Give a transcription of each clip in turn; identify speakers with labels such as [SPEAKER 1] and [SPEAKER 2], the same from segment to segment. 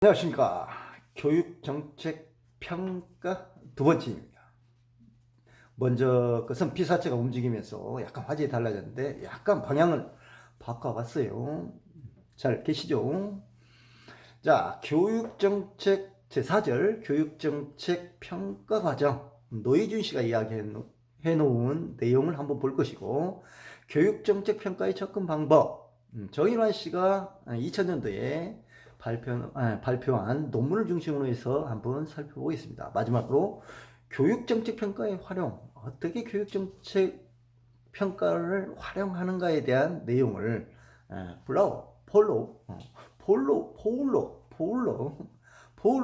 [SPEAKER 1] 안녕하십니까. 교육정책 평가 두 번째입니다. 먼저 것은 피사체가 움직이면서 약간 화질이 달라졌는데 약간 방향을 바꿔봤어요. 잘 계시죠? 자, 교육정책 제4절 교육정책 평가 과정 노희준 씨가 이야기해 놓은 내용을 한번 볼 것이고, 교육정책 평가의 접근 방법 정인환 씨가 2000년도에 발표한 논문을 중심으로 해서 한번 살펴보겠습니다. 마지막으로 교육정책 평가의 활용, 어떻게 교육정책 평가를 활용하는가에 대한 내용을 포울로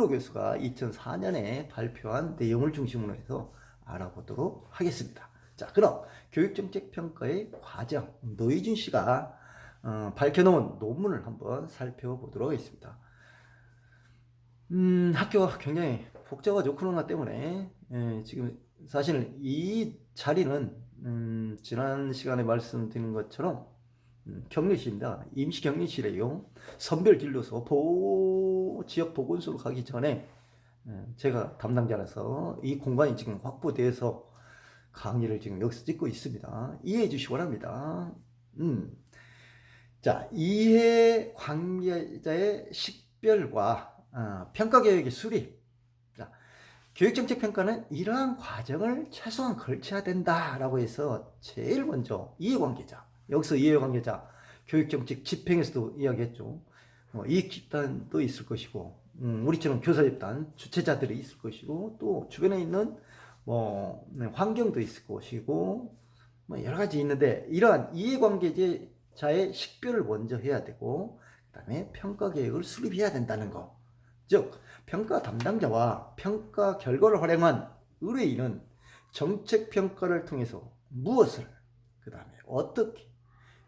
[SPEAKER 1] 교수가 2004년에 발표한 내용을 중심으로 해서 알아보도록 하겠습니다. 자, 그럼 교육정책 평가의 과정, 노희준 씨가 밝혀놓은 논문을 한번 살펴보도록 하겠습니다. 학교가 굉장히 복잡하죠. 코로나 때문에. 지금 사실 이 자리는 지난 시간에 말씀드린 것처럼 격리실입니다. 임시 격리실이에요. 선별 진료소 지역 보건소로 가기 전에 제가 담당자라서 이 공간이 지금 확보돼서 강의를 지금 여기서 찍고 있습니다. 이해해 주시기 바랍니다. 자, 이해 관계자의 식별과 평가 계획의 수립. 자, 교육정책 평가는 이러한 과정을 최소한 걸쳐야 된다라고 해서 제일 먼저 이해관계자, 여기서 이해관계자 교육정책 집행에서도 이야기했죠. 이익집단도 있을 것이고, 우리처럼 교사집단 주체자들이 있을 것이고, 또 주변에 있는 환경도 있을 것이고, 여러 가지 있는데, 이러한 이해관계자의 식별을 먼저 해야 되고, 그 다음에 평가 계획을 수립해야 된다는 거. 즉, 평가 담당자와 평가 결과를 활용한 의뢰인은 정책 평가를 통해서 무엇을, 그 다음에 어떻게,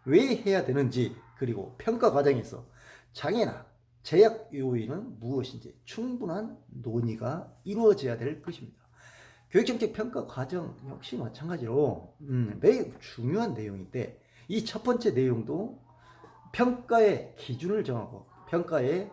[SPEAKER 1] 왜 해야 되는지, 그리고 평가 과정에서 장애나 제약 요인은 무엇인지 충분한 논의가 이루어져야 될 것입니다. 교육정책 평가 과정 역시 마찬가지로 매우 중요한 내용인데, 이 첫 번째 내용도 평가의 기준을 정하고 평가의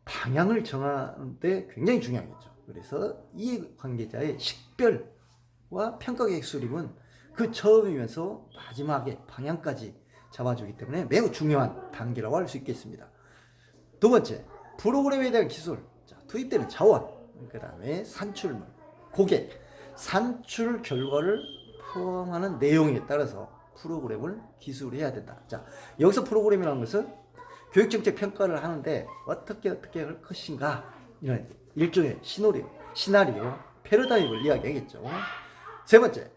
[SPEAKER 1] 방향을 정하는데 굉장히 중요하겠죠. 그래서 이해관계자의 식별과 평가계획 수립은 그 처음이면서 마지막에 방향까지 잡아주기 때문에 매우 중요한 단계라고 할 수 있겠습니다. 두 번째, 프로그램에 대한 기술. 자, 투입되는 자원, 그 다음에 산출물, 고객, 산출 결과를 포함하는 내용에 따라서 프로그램을 기술해야 된다. 자, 여기서 프로그램이라는 것은 교육정책 평가를 하는데 어떻게 할 것인가, 이런 일종의 시나리오, 패러다임을 이야기하겠죠. 세 번째,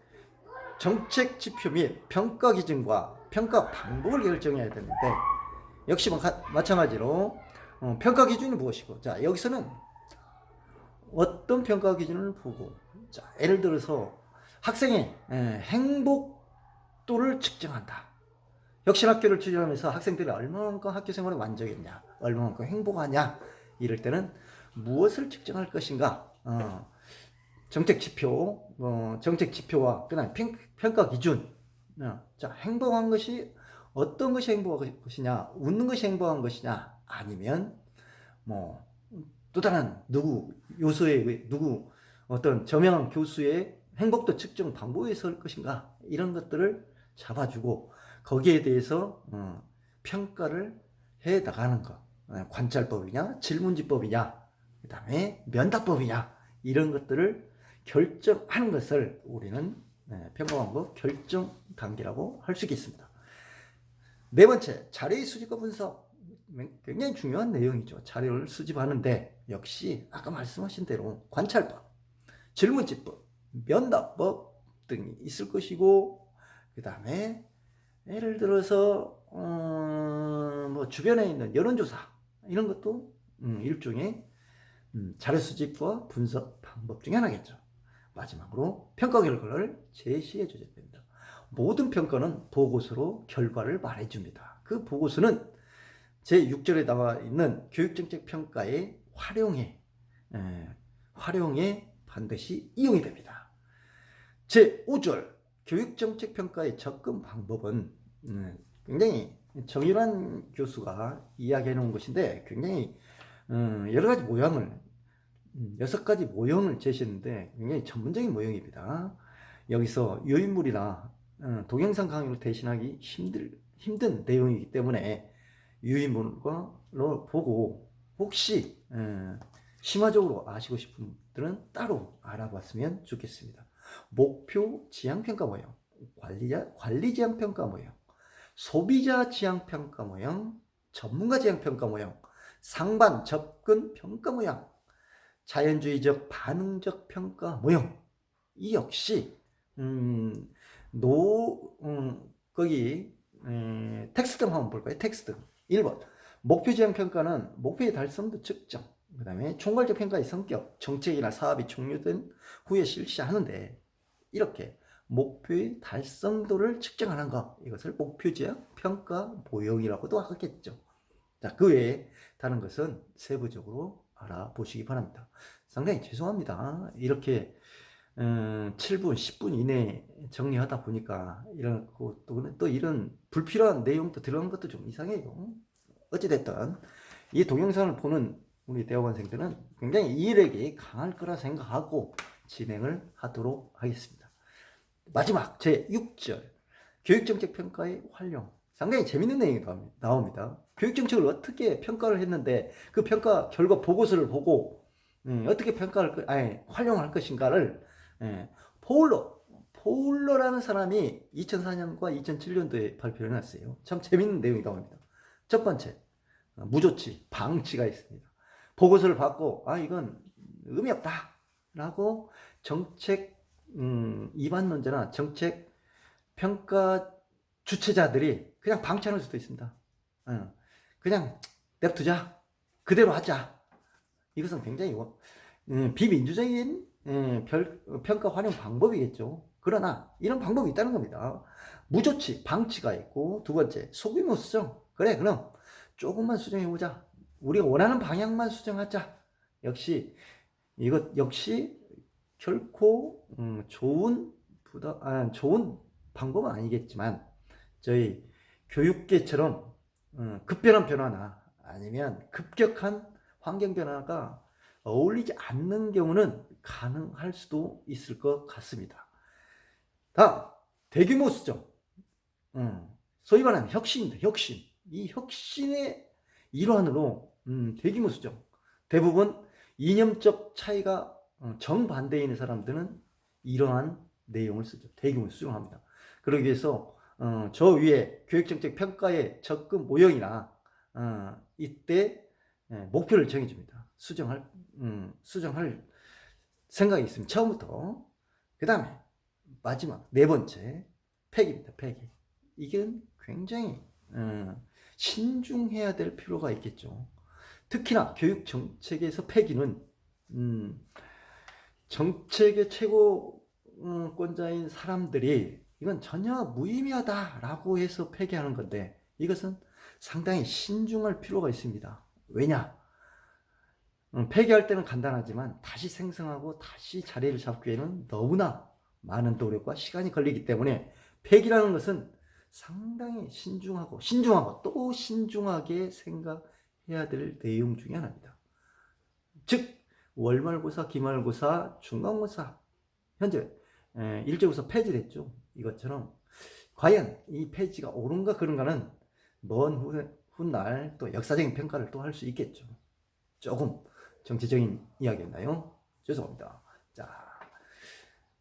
[SPEAKER 1] 정책 지표 및 평가 기준과 평가 방법을 결정해야 되는데, 역시 마찬가지로 평가 기준이 무엇이고, 자, 여기서는 어떤 평가 기준을 보고, 자, 예를 들어서 학생의 행복도를 측정한다. 혁신학교를 추진하면서 학생들이 얼마만큼 학교 생활에 만족했냐, 얼마만큼 행복하냐, 이럴 때는 무엇을 측정할 것인가, 정책 지표와 그다음 평가 기준. 자, 행복한 것이 어떤 것이 행복한 것이냐, 웃는 것이 행복한 것이냐, 아니면 또 다른 어떤 저명한 교수의 행복도 측정 방법에 설 것인가, 이런 것들을 잡아주고 거기에 대해서 평가를 해 나가는 것. 관찰법이냐, 질문지법이냐, 그 다음에 면담법이냐, 이런 것들을 결정하는 것을 우리는 평가 방법 결정 단계라고 할 수 있겠습니다. 네 번째, 자료의 수집과 분석. 굉장히 중요한 내용이죠. 자료를 수집하는데 역시 아까 말씀하신 대로 관찰법, 질문지법, 면담법 등이 있을 것이고, 그 다음에 예를 들어서 주변에 있는 여론조사, 이런 것도 일종의 자료 수집과 분석 방법 중에 하나겠죠. 마지막으로 평가 결과를 제시해 줘야 됩니다. 모든 평가는 보고서로 결과를 말해줍니다. 그 보고서는 제6절에 나와 있는 교육정책 평가의 활용에 반드시 이용이 됩니다. 제5절 교육정책 평가의 접근 방법은 굉장히 정일환 교수가 이야기해 놓은 것인데 굉장히 여러 가지 모양을 6가지 모형을 제시했는데 굉장히 전문적인 모형입니다. 여기서 유인물이나 동영상 강의를 대신하기 힘든 내용이기 때문에 유인물로 보고 혹시 심화적으로 아시고 싶은 분들은 따로 알아봤으면 좋겠습니다. 목표 지향평가 모형, 관리 지향평가 모형, 소비자 지향평가 모형, 전문가 지향평가 모형, 상반 접근 평가 모형, 자연주의적 반응적 평가 모형. 이 역시 거기 텍스트 한번 볼까요? 텍스트 1번 목표 지향 평가는 목표의 달성도 측정, 그 다음에 총괄적 평가의 성격, 정책이나 사업이 종료된 후에 실시하는데, 이렇게 목표의 달성도를 측정하는 것, 이것을 목표 지향 평가 모형이라고도 하겠죠. 자, 그 외에 다른 것은 세부적으로 알아보시기 바랍니다. 상당히 죄송합니다. 이렇게 7분, 10분 이내에 정리하다 보니까 또 이런 불필요한 내용도 들어간 것도 좀 이상해요. 어찌됐든 이 동영상을 보는 우리 대학원생들은 굉장히 이해력이 강할 거라 생각하고 진행을 하도록 하겠습니다. 마지막 제6절 교육정책 평가의 활용. 상당히 재밌는 내용이 나옵니다. 교육정책을 어떻게 평가를 했는데 그 평가 결과 보고서를 보고 어떻게 활용할 것인가를 포울러라는 사람이 2004년과 2007년도에 발표를 해놨어요. 참 재밌는 내용이 나옵니다. 첫 번째, 무조치, 방치가 있습니다. 보고서를 받고 이건 의미 없다 라고 정책 이반론자나 정책 평가 주체자들이 그냥 방치하는 수도 있습니다. 그냥 냅두자, 그대로 하자. 이것은 굉장히 비민주적인 평가 활용 방법이겠죠. 그러나 이런 방법이 있다는 겁니다. 무조치, 방치가 있고, 두 번째, 소규모 수정. 그래, 그럼 조금만 수정해보자. 우리가 원하는 방향만 수정하자. 이것 역시 결코 좋은 방법은 아니겠지만, 저희 교육계처럼 급변한 변화나 아니면 급격한 환경 변화가 어울리지 않는 경우는 가능할 수도 있을 것 같습니다. 다음, 대규모 수정. 소위 말하는 혁신입니다. 혁신. 이 혁신의 일환으로 대규모 수정. 대부분 이념적 차이가 정반대에 있는 사람들은 이러한 내용을 쓰죠. 대규모 수정합니다. 그러기 위해서 저 위에 교육정책 평가의 접근 모형이나 이때 목표를 정해줍니다. 수정할 생각이 있으면 처음부터. 그 다음에 마지막 네 번째, 폐기입니다. 폐기. 이게 굉장히 신중해야 될 필요가 있겠죠. 특히나 교육 정책에서 폐기는 정책의 최고권자인 사람들이 이건 전혀 무의미하다라고 해서 폐기하는 건데, 이것은 상당히 신중할 필요가 있습니다. 왜냐? 폐기할 때는 간단하지만 다시 생성하고 다시 자리를 잡기에는 너무나 많은 노력과 시간이 걸리기 때문에 폐기라는 것은 상당히 신중하고 또 신중하게 생각해야 될 내용 중에 하나입니다. 즉 월말고사, 기말고사, 중간고사 현재 일제고사 폐지됐죠. 이것처럼 과연 이 폐지가 옳은가 그런가는 먼 훗날 또 역사적인 평가를 또 할 수 있겠죠. 조금 정치적인 이야기였나요? 죄송합니다. 자,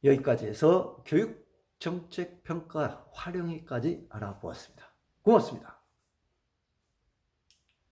[SPEAKER 1] 여기까지 해서 교육 정책 평가 활용에까지 알아보았습니다. 고맙습니다.